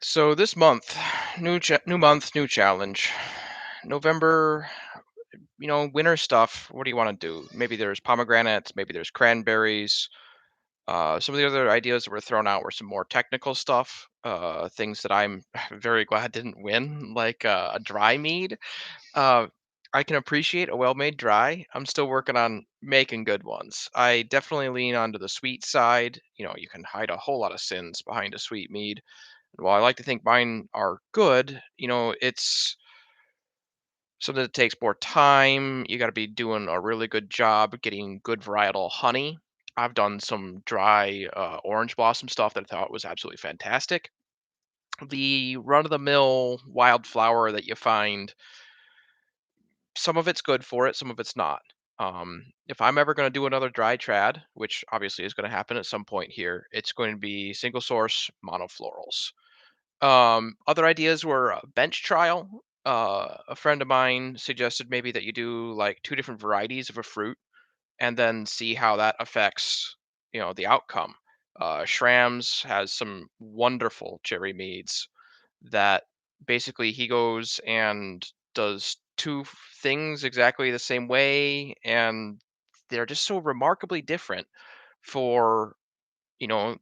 So this month, new month, new challenge. November, winter stuff. What do you want to do? Maybe there's pomegranates, maybe there's cranberries. Some of the other ideas that were thrown out were some more technical stuff, things that I'm very glad didn't win, like a dry mead. Uh, I can appreciate a well-made dry. I'm still working on making good ones. I definitely lean onto the sweet side. You can hide a whole lot of sins behind a sweet mead. While I like to think mine are good, it's something that takes more time. You got to be doing a really good job getting good varietal honey. I've done some dry orange blossom stuff that I thought was absolutely fantastic. The run of the mill wildflower that you find, some of it's good for it, some of it's not. If I'm ever going to do another dry trad, which obviously is going to happen at some point here, it's going to be single source monoflorals. Other ideas were a bench trial. A friend of mine suggested maybe that you do like two different varieties of a fruit and then see how that affects, the outcome. Schramm's has some wonderful cherry meads that basically he goes and does things exactly the same way, and they're just so remarkably different for, you know,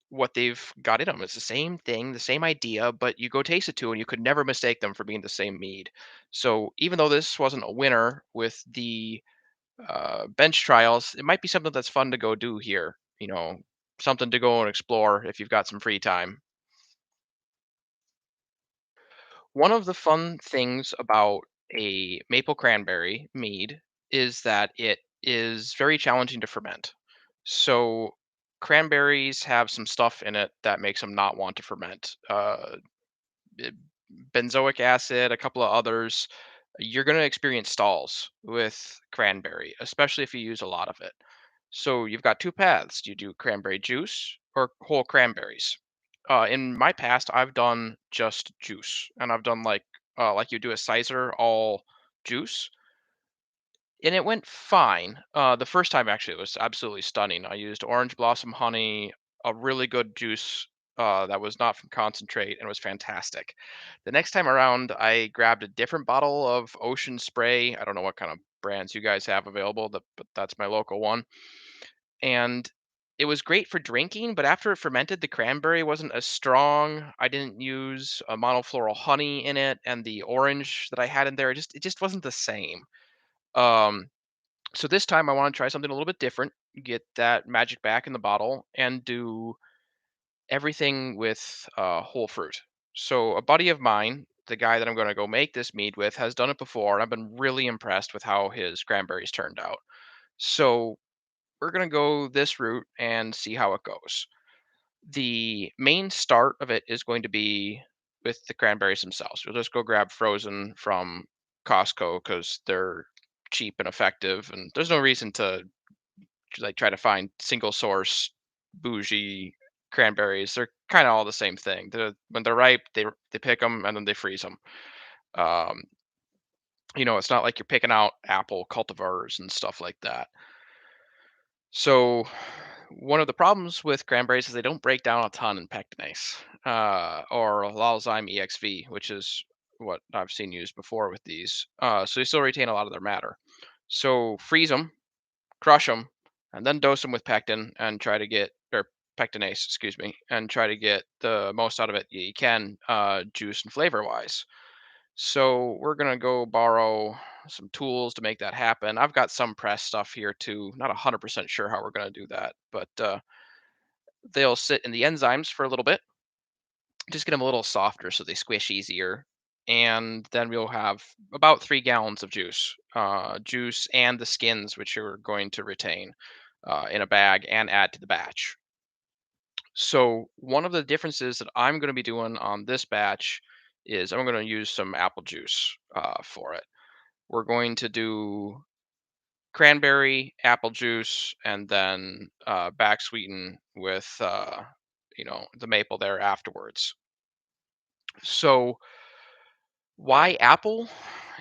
what they've got in them. It's the same thing, the same idea, but you go taste it too, and you could never mistake them for being the same mead. So even though this wasn't a winner with the bench trials, it might be something that's fun to go do here. Something to go and explore if you've got some free time. One of the fun things about a maple cranberry mead is that it is very challenging to ferment. So cranberries have some stuff in it that makes them not want to ferment. B- Benzoic acid, a couple of others. You're going to experience stalls with cranberry, especially if you use a lot of it. So you've got two paths. You do cranberry juice or whole cranberries. In my past, I've done just juice, and I've done like you do a sizer all juice, and it went fine. The first time actually it was absolutely stunning. I used orange blossom honey, a really good juice that was not from concentrate, and it was fantastic. The next time around, I grabbed a different bottle of Ocean Spray. I don't know what kind of brands you guys have available, but that's my local one. And it was great for drinking, but after it fermented, the cranberry wasn't as strong. I didn't use a monofloral honey in it, and the orange that I had in there, it just wasn't the same. Um, so this time I want to try something a little bit different, get that magic back in the bottle, and do everything with whole fruit. So a buddy of mine, the guy that I'm going to go make this mead with, has done it before, and I've been really impressed with how his cranberries turned out. So we're going to go this route and see how it goes. The main start of it is going to be with the cranberries themselves. We'll just go grab frozen from Costco because they're cheap and effective, and there's no reason to like try to find single source bougie cranberries. They're kind of all the same thing. When they're ripe, they pick them and then they freeze them. Um, it's not like you're picking out apple cultivars and stuff like that. So one of the problems with cranberries is they don't break down a ton in pectinase or Lalzyme EXV, which is what I've seen used before with these. So they still retain a lot of their matter. So freeze them, crush them, and then dose them with pectin and try to get or pectinase, excuse me, and try to get the most out of it you can, juice and flavor wise. So we're gonna go borrow some tools to make that happen. I've got some press stuff here too. Not 100% sure how we're gonna do that, but they'll sit in the enzymes for a little bit, just get them a little softer so they squish easier. And then we'll have about 3 gallons of juice and the skins, which you're going to retain in a bag and add to the batch. So one of the differences that I'm going to be doing on this batch is I'm going to use some apple juice for it. We're going to do cranberry, apple juice, and then back sweeten with the maple there afterwards. So why apple?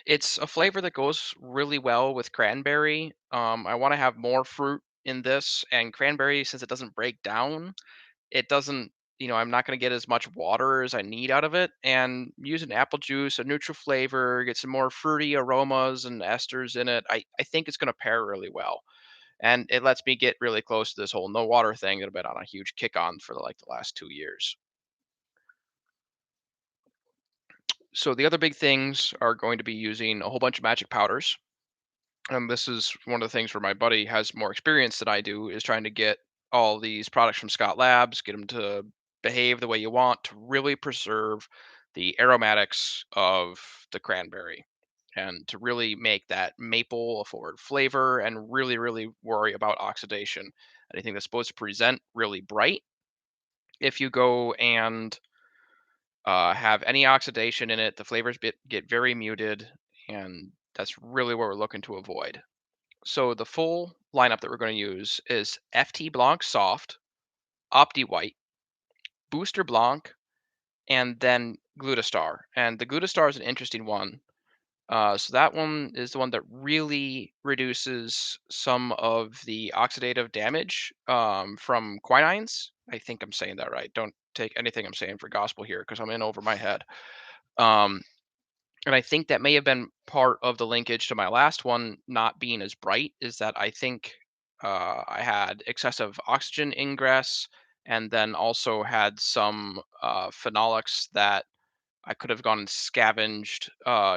It's a flavor that goes really well with cranberry. I want to have more fruit in this, and cranberry, since it doesn't break down, it doesn't. I'm not going to get as much water as I need out of it. And using apple juice, a neutral flavor, get some more fruity aromas and esters in it. I think it's going to pair really well. And it lets me get really close to this whole no water thing that I've been on a huge kick on for like the last 2 years. So the other big things are going to be using a whole bunch of magic powders. And this is one of the things where my buddy has more experience than I do, is trying to get all these products from Scott Labs, get them to behave the way you want to really preserve the aromatics of the cranberry and to really make that maple a forward flavor and really, really worry about oxidation. Anything that's supposed to present really bright, if you go and have any oxidation in it, the flavors get very muted, and that's really what we're looking to avoid. So the full lineup that we're going to use is FT Blanc Soft, Opti White, Booster Blanc, and then Glutastar. And the Glutastar is an interesting one. So that one is the one that really reduces some of the oxidative damage from quinines. I think I'm saying that right. Don't take anything I'm saying for gospel here because I'm in over my head. Um, and I think that may have been part of the linkage to my last one not being as bright, is that I think I had excessive oxygen ingress and then also had some phenolics that I could have gone and scavenged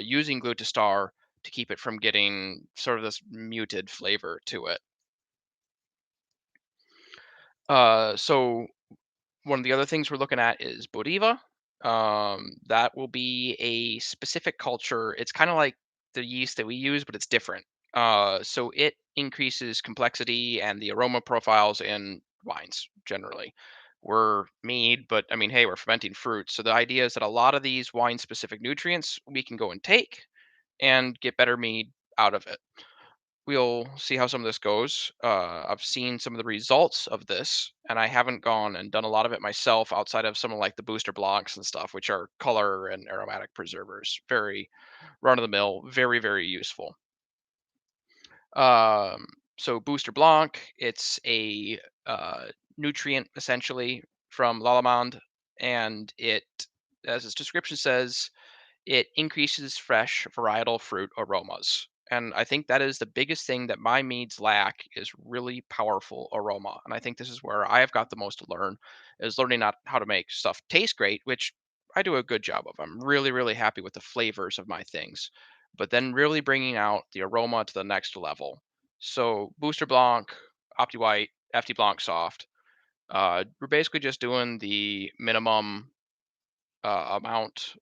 using Glutastar to keep it from getting sort of this muted flavor to it. So one of the other things we're looking at is Bodiva. That will be a specific culture. It's kind of like the yeast that we use, but it's different. So it increases complexity and the aroma profiles in wines generally. We're mead, but I mean, hey, we're fermenting fruit. So the idea is that a lot of these wine specific nutrients we can go and take and get better mead out of it. We'll see how some of this goes. I've seen some of the results of this, and I haven't gone and done a lot of it myself outside of some of like the booster blocks and stuff, which are color and aromatic preservers. Very run of the mill, very, very useful. Um, so Booster Blanc, it's a nutrient essentially from Lallemand, and it, as its description says, it increases fresh varietal fruit aromas. And I think that is the biggest thing that my meads lack, is really powerful aroma. And I think this is where I have got the most to learn, is learning not how to make stuff taste great, which I do a good job of. I'm really, really happy with the flavors of my things, but then really bringing out the aroma to the next level. So Booster Blanc, Opti White, FT Blanc Soft. We're basically just doing the minimum amount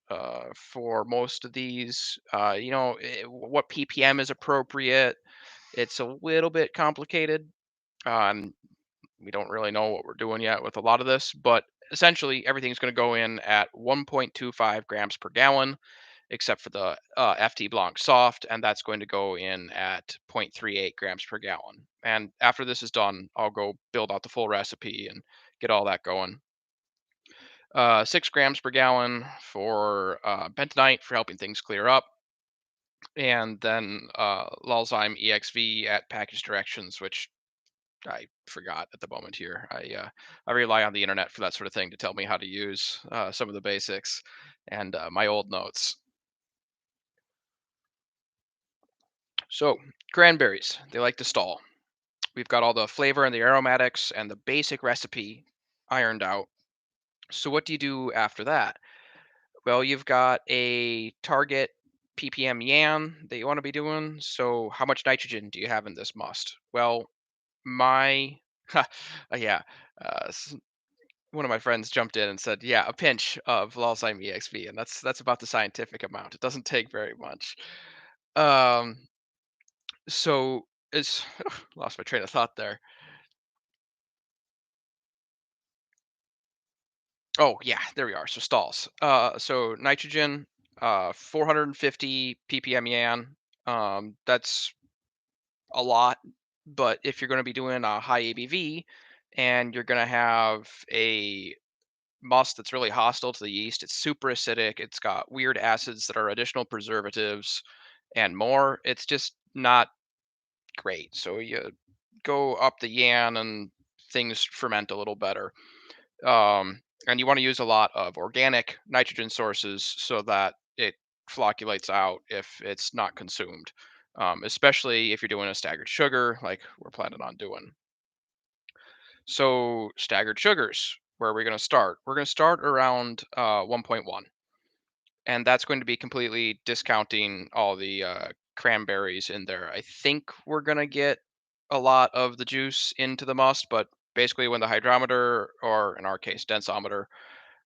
for most of these. What ppm is appropriate. It's a little bit complicated. And we don't really know what we're doing yet with a lot of this, but essentially everything's going to go in at 1.25 grams per gallon, except for the FT Blanc Soft, and that's going to go in at 0.38 grams per gallon. And after this is done, I'll go build out the full recipe and get all that going. 6 grams per gallon for bentonite for helping things clear up, and then Lalzyme EXV at package directions, which I forgot at the moment here. I rely on the internet for that sort of thing to tell me how to use some of the basics and my old notes. So cranberries, they like to stall. We've got all the flavor and the aromatics and the basic recipe ironed out. So what do you do after that? Well, you've got a target ppm yan that you want to be doing. So, how much nitrogen do you have in this must? Well, my yeah, one of my friends jumped in and said, "Yeah, a pinch of Lalzyme EXV," and that's about the scientific amount. It doesn't take very much. Um, so it's lost my train of thought there. Oh yeah, there we are. So stalls. So nitrogen, 450 ppm yan. That's a lot, but if you're going to be doing a high ABV and you're going to have a must that's really hostile to the yeast, it's super acidic, it's got weird acids that are additional preservatives and more. It's just not great. So you go up the yan and things ferment a little better. And you want to use a lot of organic nitrogen sources so that it flocculates out if it's not consumed, especially if you're doing a staggered sugar like we're planning on doing. So, staggered sugars, where are we going to start? We're going to start around 1.1, and that's going to be completely discounting all the cranberries in there. I think we're going to get a lot of the juice into the must, but basically, when the hydrometer, or in our case, densometer,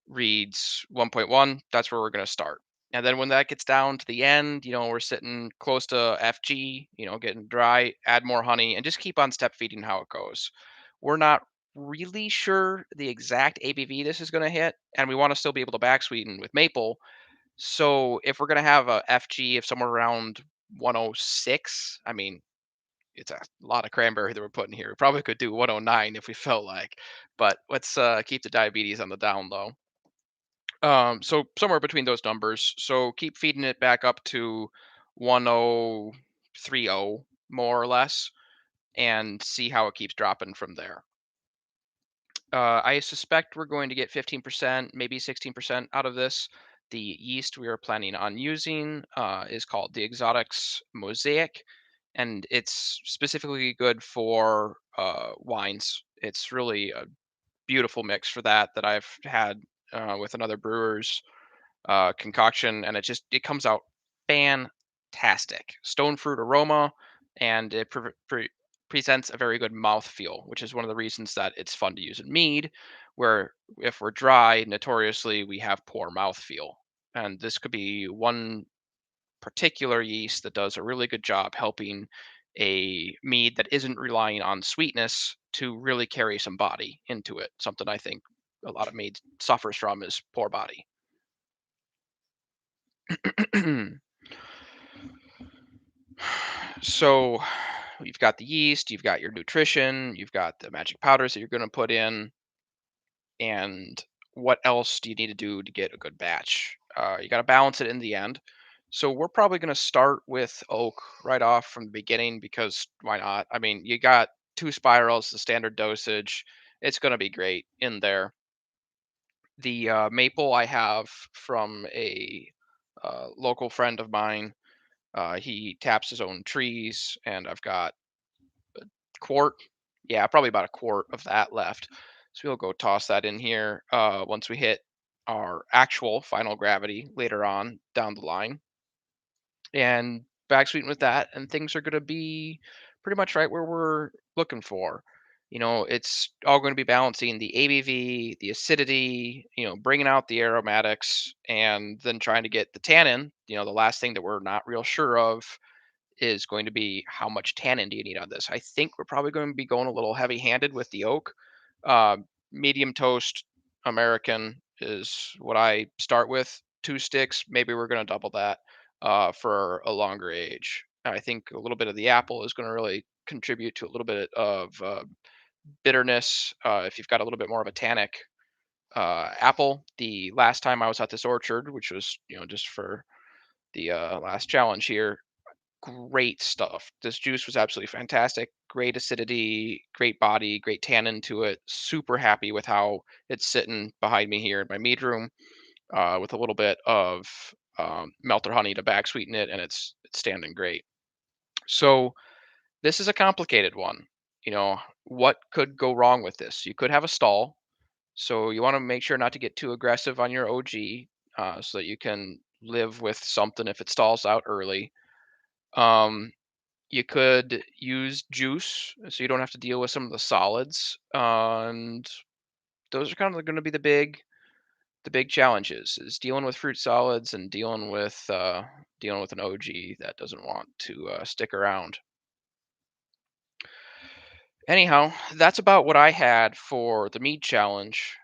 reads 1.1, that's where we're going to start. And then when that gets down to the end, we're sitting close to FG, getting dry, add more honey, and just keep on step feeding how it goes. We're not really sure the exact ABV this is going to hit, and we want to still be able to back sweeten with maple. So if we're going to have a FG of somewhere around 106, I mean, it's a lot of cranberry that we're putting here. We probably could do 109 if we felt like, but let's keep the diabetes on the down low. So somewhere between those numbers. So keep feeding it back up to 1030 more or less, and see how it keeps dropping from there. I suspect we're going to get 15%, maybe 16% out of this. The yeast we are planning on using is called the Exotics Mosaic, and it's specifically good for wines. It's really a beautiful mix for that I've had with another brewer's concoction, and it comes out fantastic. Stone fruit aroma, and it presents a very good mouth feel, which is one of the reasons that it's fun to use in mead, where if we're dry, notoriously we have poor mouth feel. And this could be one particular yeast that does a really good job helping a mead that isn't relying on sweetness to really carry some body into it. Something I think a lot of mead suffers from is poor body. So you've got the yeast, you've got your nutrition, you've got the magic powders that you're going to put in, and what else do you need to do to get a good batch? You got to balance it in the end. So we're probably going to start with oak right off from the beginning, because why not? I mean, you got two spirals, the standard dosage. It's going to be great in there. The maple I have from a local friend of mine. He taps his own trees, and I've got quart. Yeah, probably about a quart of that left. So we'll go toss that in here once we hit our actual final gravity later on down the line, and back sweeten with that, and things are going to be pretty much right where we're looking for. It's all going to be balancing the ABV, the acidity, bringing out the aromatics, and then trying to get the tannin. The last thing that we're not real sure of is going to be how much tannin do you need on this. I think we're probably going to be going a little heavy-handed with the oak. Uh, Medium toast American is what I start with. 2 sticks. Maybe we're going to double that for a longer age. I think a little bit of the apple is going to really contribute to a little bit of bitterness. If you've got a little bit more of a tannic apple, the last time I was at this orchard, which was just for the last challenge here, great stuff. This juice was absolutely fantastic. Great acidity, great body, great tannin to it. Super happy with how it's sitting behind me here in my mead room, with a little bit of melter honey to back sweeten it, and it's standing great. So this is a complicated one. What could go wrong with this? You could have a stall, so you want to make sure not to get too aggressive on your OG, so that you can live with something if it stalls out early. Um, You could use juice, so you don't have to deal with some of the solids, and those are kind of going to be the big challenges, is dealing with fruit solids and dealing with an OG that doesn't want to stick around. Anyhow, that's about what I had for the mead challenge.